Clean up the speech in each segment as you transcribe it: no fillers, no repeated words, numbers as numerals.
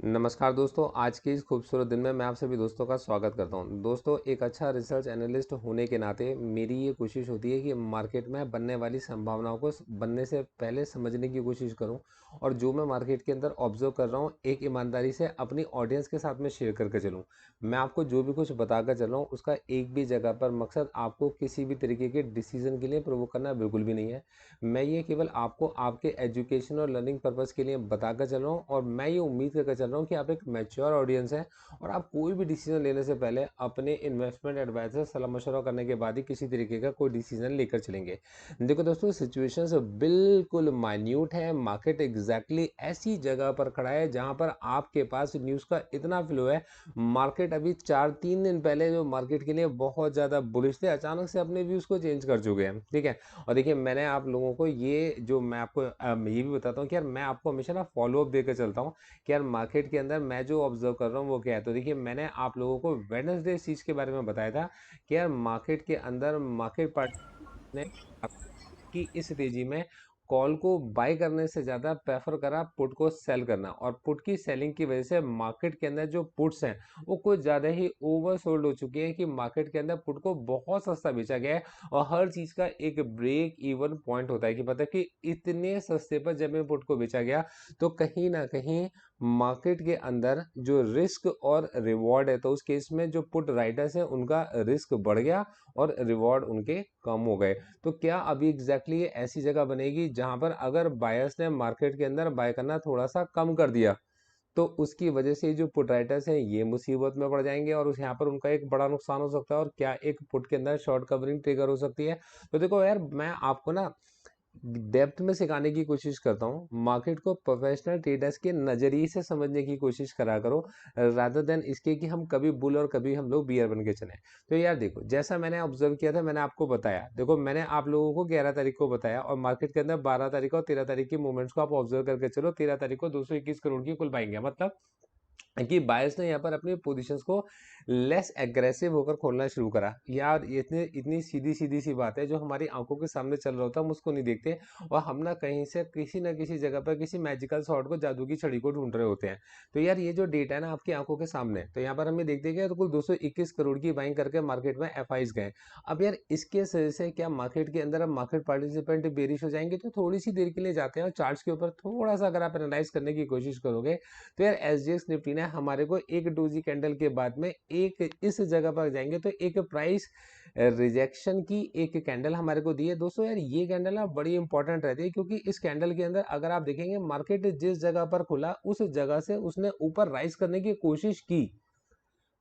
नमस्कार दोस्तों, आज के इस खूबसूरत दिन में मैं आप सभी दोस्तों का स्वागत करता हूं। दोस्तों, एक अच्छा रिसर्च एनालिस्ट होने के नाते मेरी ये कोशिश होती है कि मार्केट में बनने वाली संभावनाओं को बनने से पहले समझने की कोशिश करूं और जो मैं मार्केट के अंदर ऑब्जर्व कर रहा हूं एक ईमानदारी से अपनी ऑडियंस के साथ में शेयर करके चलूं। मैं आपको जो भी कुछ बताकर चल रहा हूँ उसका एक भी जगह पर मकसद आपको किसी भी तरीके के डिसीजन के लिए प्रोवोक करना बिल्कुल भी नहीं है। मैं ये केवल आपको आपके एजुकेशन और लर्निंग पर्पज़ के लिए बताकर चल रहा हूँ और मैं ये उम्मीद करके चल रहा हूँ कि आप एक मैच्योर ऑडियंस है और आप कोई भी डिसीजन लेने से पहले अपने इन्वेस्टमेंट एडवाइजर सलाह मशवरा करने के बाद ही किसी तरीके का कोई डिसीजन लेकर चलेंगे। देखो दोस्तों, सिचुएशंस बिल्कुल माइन्यूट है। मार्केट एग्जैक्टली ऐसी जगह पर खड़ा है जहां पर आपके पास न्यूज़ का इतना फ्लो है। मार्केट अभी 4-3 दिन पहले जो मार्केट के लिए बहुत ज़्यादा बुलिश थे, अचानक से अपने व्यूज़ को चेंज कर चुके हैं। ठीक है। और देखिए, मैंने आप लोगों को ये जो मैं आपको ये भी बताता हूँ कि यार मैं आपको हमेशा ना फॉलो अप देकर चलता हूँ कि यार मार्केट के अंदर मैं जो ऑब्जर्व कर रहा हूँ वो क्या है। तो देखिए, मैंने आप लोगों को वेडनेसडे इस चीज़ के बारे में बताया था कि यार मार्केट के अंदर मार्केट पार्टी ने कि इस तेजी में कॉल को बाय करने से ज़्यादा प्रेफर करा पुट को सेल करना, और पुट की सेलिंग की वजह से मार्केट के अंदर जो पुट्स हैं वो कुछ ज़्यादा ही ओवर सोल्ड हो चुकी है कि मार्केट के अंदर पुट को बहुत सस्ता बेचा गया है। और हर चीज़ का एक ब्रेक इवन पॉइंट होता है कि पता है कि इतने सस्ते पर जब मैं पुट को बेचा गया तो कहीं ना कहीं मार्केट के अंदर जो रिस्क और रिवॉर्ड है, तो उस केस में जो पुट राइटर्स हैं उनका रिस्क बढ़ गया और रिवॉर्ड उनके कम हो गए। तो क्या अभी एग्जैक्टली ये ऐसी जगह बनेगी जहां पर अगर बायर्स ने मार्केट के अंदर बाय करना थोड़ा सा कम कर दिया तो उसकी वजह से जो पुट राइटर्स हैं ये मुसीबत में पड़ जाएंगे और उस यहाँ पर उनका एक बड़ा नुकसान हो सकता है। और क्या एक पुट के अंदर शॉर्ट कवरिंग ट्रिगर हो सकती है। तो देखो यार, मैं आपको ना डेप्थ में सिखाने की कोशिश करता हूँ। मार्केट को प्रोफेशनल ट्रेडर्स के नजरिए से समझने की कोशिश करा करो, रादर देन इसके कि हम कभी बुल और कभी हम लोग बियर बन के चले। तो यार देखो, जैसा मैंने ऑब्जर्व किया था मैंने आपको बताया। देखो, मैंने आप लोगों को 11 तारीख को बताया और मार्केट के अंदर 12 तारीख और 13 तारीख की मूवमेंट्स को आप ऑब्जर्व करके चलो। 13 तारीख को 221 करोड़ की कुल बाइंग है, मतलब कि बायर्स ने यहाँ पर अपनी पोजीशंस को लेस एग्रेसिव होकर खोलना शुरू करा। यार ये इतनी इतनी सीधी सीधी सी बात है, जो हमारी आंखों के सामने चल रहा होता है हम उसको नहीं देखते और हम ना कहीं से किसी ना किसी जगह पर किसी मैजिकल शॉट को, जादू की छड़ी को ढूंढ रहे होते हैं। तो यार ये जो डेटा है ना आपकी आंखों के सामने है। तो यहाँ पर हमें देखते हैं कि तो कुल 221 करोड़ की बाइंग करके मार्केट में एफआईज गए। अब यार इसके वजह से क्या मार्केट के अंदर अब मार्केट पार्टिसिपेंट बेरिश हो जाएंगे? तो थोड़ी सी देर के लिए जाते हैं और चार्ट्स के ऊपर थोड़ा सा अगर आप एनालाइज करने की कोशिश करोगे तो यार एसजीएक्स निफ्टी ने हमारे को एक डोजी कैंडल के बाद में एक इस जगह पर जाएंगे तो एक प्राइस रिजेक्शन की एक कैंडल हमारे को दी है। दोस्तों यार ये कैंडल ना बड़ी इंपॉर्टेंट रहती है, क्योंकि इस कैंडल के अंदर अगर आप देखेंगे मार्केट जिस जगह पर खुला उस जगह से उसने ऊपर राइज करने की कोशिश की।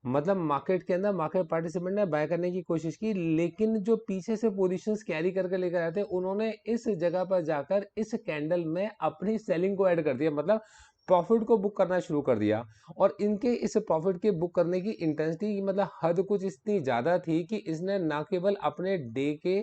मतलब मार्केट के अंदर मार्केट पार्टिसिपेंट ने बाय करने की कोशिश की, लेकिन जो पीछे से पोजीशंस कैरी करके लेकर आए थे उन्होंने इस जगह पर जाकर इस कैंडल में अपनी सेलिंग को ऐड कर दिया, मतलब प्रॉफिट को बुक करना शुरू कर दिया। और इनके इस प्रॉफिट के बुक करने की इंटेंसिटी मतलब हद कुछ इतनी ज्यादा थी कि इसने ना केवल अपने डे के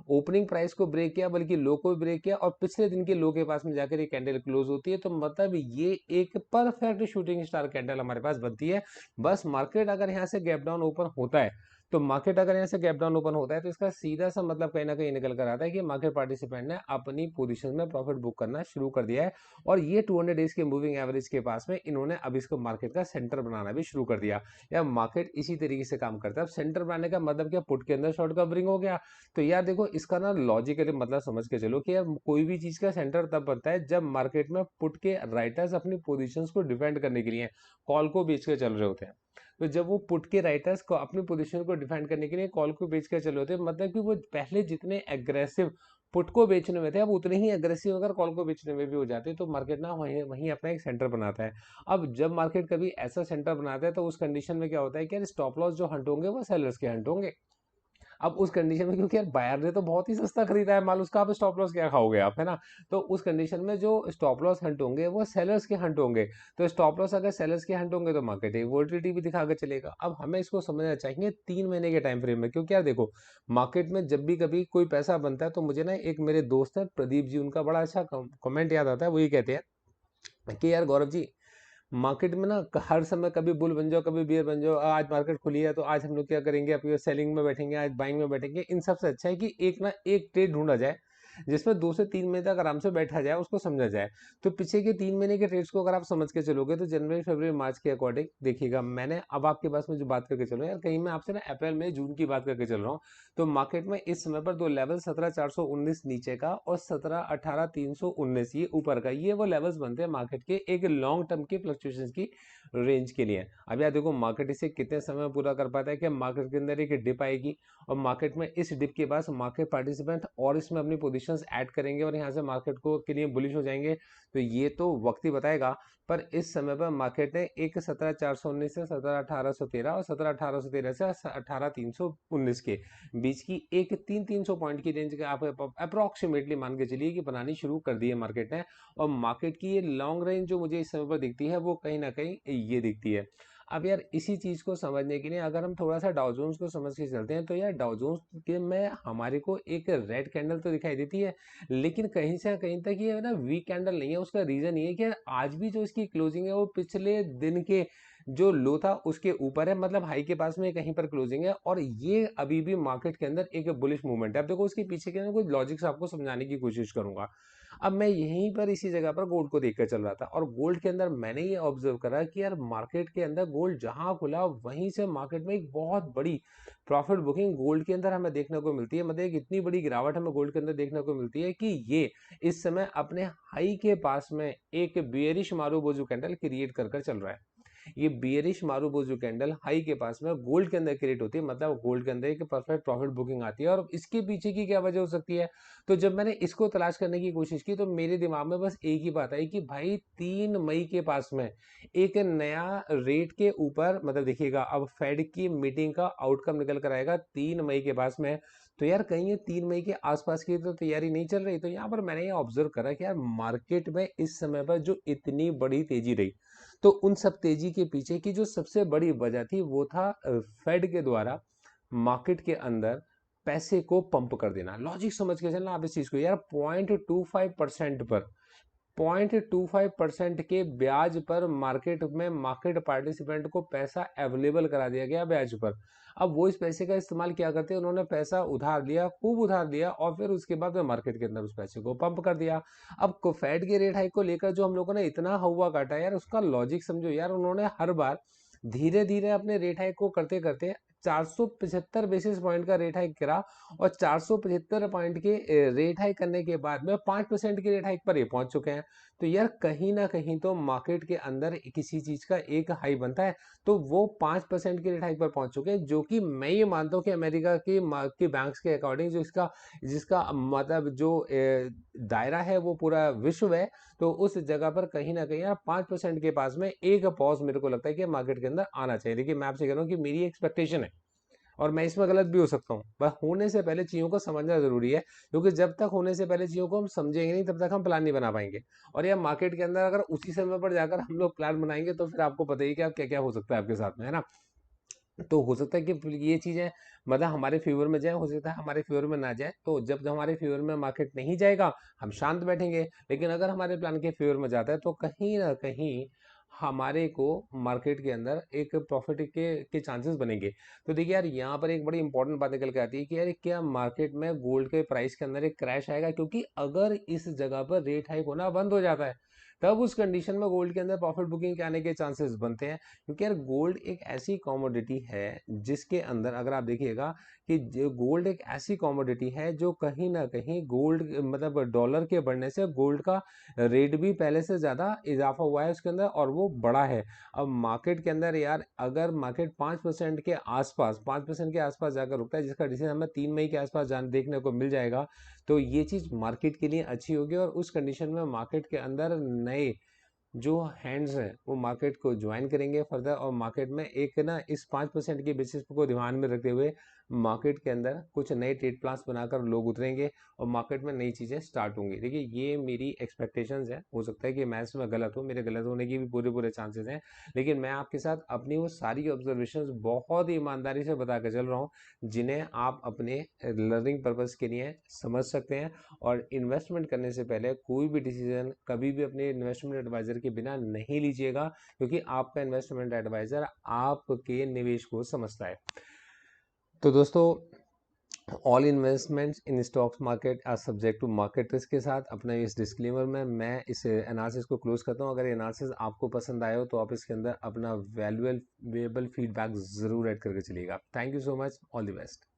ओपनिंग प्राइस को ब्रेक किया बल्कि लो को ब्रेक किया और पिछले दिन के लो के पास में जाकर ये कैंडल क्लोज होती है। तो मतलब ये एक परफेक्ट शूटिंग स्टार कैंडल हमारे पास बनती है। बस मार्केट अगर यहाँ से गैप डाउन ओपन होता है, तो मार्केट अगर यहाँ से गैप डाउन ओपन होता है तो इसका सीधा सा मतलब कहीं ना कहीं निकल कर आता है कि मार्केट पार्टिसिपेंट ने अपनी पोजीशन में प्रॉफिट बुक करना शुरू कर दिया है। और ये 200 डेज के मूविंग एवरेज के पास में इन्होंने अब इसको मार्केट का सेंटर बनाना भी शुरू कर दिया। या मार्केट इसी तरीके से काम करता है। अब सेंटर बनाने का मतलब क्या? पुट के अंदर शॉर्ट कवरिंग हो गया। तो यार देखो, इसका ना लॉजिकली मतलब समझ के चलो कि यार कोई भी चीज का सेंटर तब बनता है जब मार्केट में पुट के राइटर्स अपनी पोजीशंस को डिफेंड करने के लिए कॉल को बेच के चल रहे होते हैं। तो जब वो पुट के राइटर्स को अपनी पोजीशन को डिफेंड करने के लिए कॉल को बेच कर चले होते हैं, मतलब कि वो पहले जितने एग्रेसिव पुट को बेचने में थे अब उतने ही एग्रेसिव अगर कॉल को बेचने में भी हो जाते, तो मार्केट ना वहीं वहीं अपना एक सेंटर बनाता है। अब जब मार्केट कभी ऐसा सेंटर बनाता है तो उस कंडीशन में क्या होता है कि यार स्टॉप लॉस जो हंट होंगे वो सेलर्स के हंट होंगे। अब उस कंडीशन में क्योंकि यार बायर ने तो बहुत ही सस्ता खरीदा है माल, उसका आप स्टॉप लॉस क्या खाओगे आप, है ना। तो उस कंडीशन में जो स्टॉप लॉस हंट होंगे वो सेलर्स के हंट होंगे। तो स्टॉप लॉस अगर सेलर्स के हंट होंगे तो मार्केट एक वोल्टिलिटी भी दिखा के चलेगा। अब हमें इसको समझना चाहिए 3 महीने के टाइम फ्रेम में, क्योंकि यार देखो मार्केट में जब भी कभी कोई पैसा बनता है तो मुझे ना एक मेरे दोस्त है प्रदीप जी, उनका बड़ा अच्छा कमेंट याद आता है। वो ये कहते हैं कि यार गौरव जी, मार्केट में ना हर समय कभी बुल बन जाओ कभी बियर बन जाओ। आज मार्केट खुली है तो आज हम लोग क्या करेंगे, अब सेलिंग में बैठेंगे, आज बाइंग में बैठेंगे। इन सबसे अच्छा है कि एक ना एक ट्रेड ढूंढा जाए जिसमें 2 से 3 महीने तक आराम से बैठा जाए, उसको समझा जाए। तो पीछे के 3 महीने के ट्रेड्स को अगर आप समझ के चलोगे तो जनवरी फरवरी मार्च के अकॉर्डिंग देखिएगा, मैंने अब आपके पास में जो बात करके चल रहा हूँ यार, कहीं मैं आपसे ना अप्रैल मई जून की बात करके चल रहा हूँ। तो मार्केट में इस समय पर दो लेवल 17,419 नीचे का और 17,18,319 ये ऊपर का, ये वो लेवल्स बनते हैं मार्केट के एक लॉन्ग टर्म की फ्लक्चुएशंस की रेंज के लिए। अब यार देखो, मार्केट इसे कितने समय में पूरा कर पाता है कि मार्केट के अंदर एक डिप आएगी और मार्केट में इस डिप के बाद मार्केट पार्टिसिपेंट और इसमें अपनी पोजीशंस ऐड करेंगे और यहाँ से मार्केट को के लिए बुलिश हो जाएंगे। तो ये तो वक्त ही बताएगा। पर इस समय पर मार्केट ने एक 17,419 से 17,1813 और 17,1813 से 18,319 के बीच की एक 300 पॉइंट की रेंज का आप अप्रोक्सीमेटली मान के चलिए कि बनानी शुरू कर दी है मार्केट ने। और मार्केट की ये लॉन्ग रेंज जो मुझे इस समय पर दिखती है वो कहीं ना कहीं ये दिखती है। अब यार इसी चीज को समझने के लिए अगर हम थोड़ा सा डाउ जोन्स को समझ के चलते हैं, तो यार डाउ जोन्स के में हमारे को एक रेड कैंडल तो दिखाई देती है, लेकिन कहीं से कहीं तक ये ना वीक कैंडल नहीं है। उसका रीजन ये है कि यार आज भी जो इसकी क्लोजिंग है वो पिछले दिन के जो लो था उसके ऊपर है, मतलब हाई के पास में कहीं पर क्लोजिंग है और ये अभी भी मार्केट के अंदर एक बुलिश मूवमेंट है। अब देखो उसके पीछे के ना कुछ लॉजिक्स आपको समझाने की कोशिश करूंगा। अब मैं यहीं पर इसी जगह पर गोल्ड को देखकर चल रहा था और गोल्ड के अंदर मैंने ये ऑब्जर्व करा कि यार मार्केट के अंदर गोल्ड जहां खुला वहीं से मार्केट में एक बहुत बड़ी प्रॉफिट बुकिंग गोल्ड के अंदर हमें देखने को मिलती है। मतलब एक इतनी बड़ी गिरावट हमें गोल्ड के अंदर देखने को मिलती है कि ये इस समय अपने हाई के पास में एक बेयरिश मारूबोजू कैंडल क्रिएट कर कर चल रहा है। ये बियरिश मारूबोजू कैंडल हाई के पास में गोल्ड के अंदर क्रिएट होती है, मतलब गोल्ड के अंदर एक परफेक्ट प्रॉफिट बुकिंग आती है। और इसके पीछे की क्या वजह हो सकती है? तो जब मैंने इसको तलाश करने की कोशिश की तो मेरे दिमाग में बस एक ही बात आई कि भाई 3 मई के पास में एक नया रेट के ऊपर, मतलब देखिएगा अब फेड की मीटिंग का आउटकम निकल कर आएगा 3 मई के पास में। तो यार कहीं ये 3 मई के आसपास की तो तैयारी नहीं चल रही। तो यहाँ पर मैंने ये ऑब्जर्व करा कि यार मार्केट में इस समय पर जो इतनी बड़ी तेजी रही, तो उन सब तेजी के पीछे की जो सबसे बड़ी वजह थी वो था फेड के द्वारा मार्केट के अंदर पैसे को पंप कर देना। लॉजिक समझ के चलना आप इस चीज को यार, 0.25% पर 0.25% के ब्याज पर मार्केट में मार्केट पार्टिसिपेंट को पैसा अवेलेबल करा दिया गया ब्याज पर। अब वो इस पैसे का इस्तेमाल क्या करते हैं, उन्होंने पैसा उधार लिया, खूब उधार लिया और फिर उसके बाद में मार्केट के अंदर उस पैसे को पंप कर दिया। अब फेड के रेट हाइक को लेकर जो हम लोगों ने इतना हवा काटा यार, उसका लॉजिक समझो यार। उन्होंने हर बार धीरे धीरे अपने रेट हाइक को करते करते 475 बेसिस पॉइंट का रेट हाइक करा और 475 पॉइंट के रेट हाइक करने के बाद में 5% के रेट हाइक पर ये पहुंच चुके हैं। तो यार कहीं ना कहीं तो मार्केट के अंदर किसी चीज का एक हाई बनता है, तो वो 5% के रेट हाइक पर पहुंच चुके हैं, जो कि मैं ये मानता हूँ कि अमेरिका की बैंक्स के अकॉर्डिंग जो इसका जिसका मतलब जो दायरा है वो पूरा विश्व है। तो उस जगह पर कहीं ना कहीं यार 5% के पास में एक पॉज मेरे को लगता है कि मार्केट के अंदर आना चाहिए। देखिए मैं आपसे कह रहा हूँ कि मेरी एक्सपेक्टेशन है और मैं इसमें गलत भी हो सकता हूँ, पर होने से पहले चीजों को समझना जरूरी है, क्योंकि जब तक होने से पहले चीजों को हम समझेंगे नहीं तब तक हम प्लान नहीं बना पाएंगे। और यह मार्केट के अंदर अगर उसी समय पर जाकर हम लोग प्लान बनाएंगे तो फिर आपको पता ही कि आप क्या क्या हो सकता है आपके साथ में, है ना। तो हो सकता है कि ये चीजें मतलब हमारे फेवर में जाए, हो सकता है हमारे फेवर में ना जाए। तो जब हमारे फेवर में मार्केट नहीं जाएगा हम शांत बैठेंगे, लेकिन अगर हमारे प्लान के फेवर में जाता है तो कहीं ना कहीं हमारे को मार्केट के अंदर एक प्रॉफिट के चांसेस बनेंगे। तो देखिए यार यहाँ पर एक बड़ी इंपॉर्टेंट बात निकल के आती है कि यार क्या मार्केट में गोल्ड के प्राइस के अंदर एक क्रैश आएगा, क्योंकि अगर इस जगह पर रेट हाइक होना बंद हो जाता है तब उस कंडीशन में गोल्ड के अंदर प्रॉफिट बुकिंग के आने के चांसेस बनते हैं। क्योंकि यार गोल्ड एक ऐसी कमोडिटी है जिसके अंदर अगर आप देखिएगा कि गोल्ड एक ऐसी कमोडिटी है जो कहीं ना कहीं गोल्ड मतलब डॉलर के बढ़ने से गोल्ड का रेट भी पहले से ज्यादा इजाफा हुआ है उसके अंदर और वो बड़ा है। अब मार्केट के अंदर यार अगर मार्केट 5% के आसपास 5% के आसपास जाकर रुकता है, जिसका डिसीजन हमें 3 मई के आसपास जान देखने को मिल जाएगा, तो ये चीज मार्केट के लिए अच्छी होगी और उस कंडीशन में मार्केट के अंदर नए जो हैंड्स हैं वो मार्केट को ज्वाइन करेंगे फर्दर। और मार्केट में एक ना इस 5% के बेसिस को ध्यान में रखते हुए मार्केट के अंदर कुछ नए ट्रेड प्लान्स बनाकर लोग उतरेंगे और मार्केट में नई चीजें स्टार्ट होंगी। देखिए ये मेरी एक्सपेक्टेशंस है, हो सकता है कि मैं इसमें गलत हूँ, मेरे गलत होने की भी पूरे पूरे चांसेस हैं, लेकिन मैं आपके साथ अपनी वो सारी ऑब्जर्वेशंस बहुत ही ईमानदारी से बता के चल रहा हूँ जिन्हें आप अपने लर्निंग पर्पज के लिए समझ सकते हैं। और इन्वेस्टमेंट करने से पहले कोई भी डिसीजन कभी भी अपने इन्वेस्टमेंट एडवाइजर के बिना नहीं लीजिएगा, क्योंकि आपका इन्वेस्टमेंट एडवाइजर आपके निवेश को समझता है। तो दोस्तों all investments in stocks market are subject to market risk के साथ अपना इस डिस्क्लेमर में मैं इस एनालिसिस को क्लोज करता हूँ। अगर ये एनालिसिस आपको पसंद आया हो तो आप इसके अंदर अपना वैल्यूएबल फीडबैक ज़रूर ऐड करके चलिएगा। Thank you so much, all the best.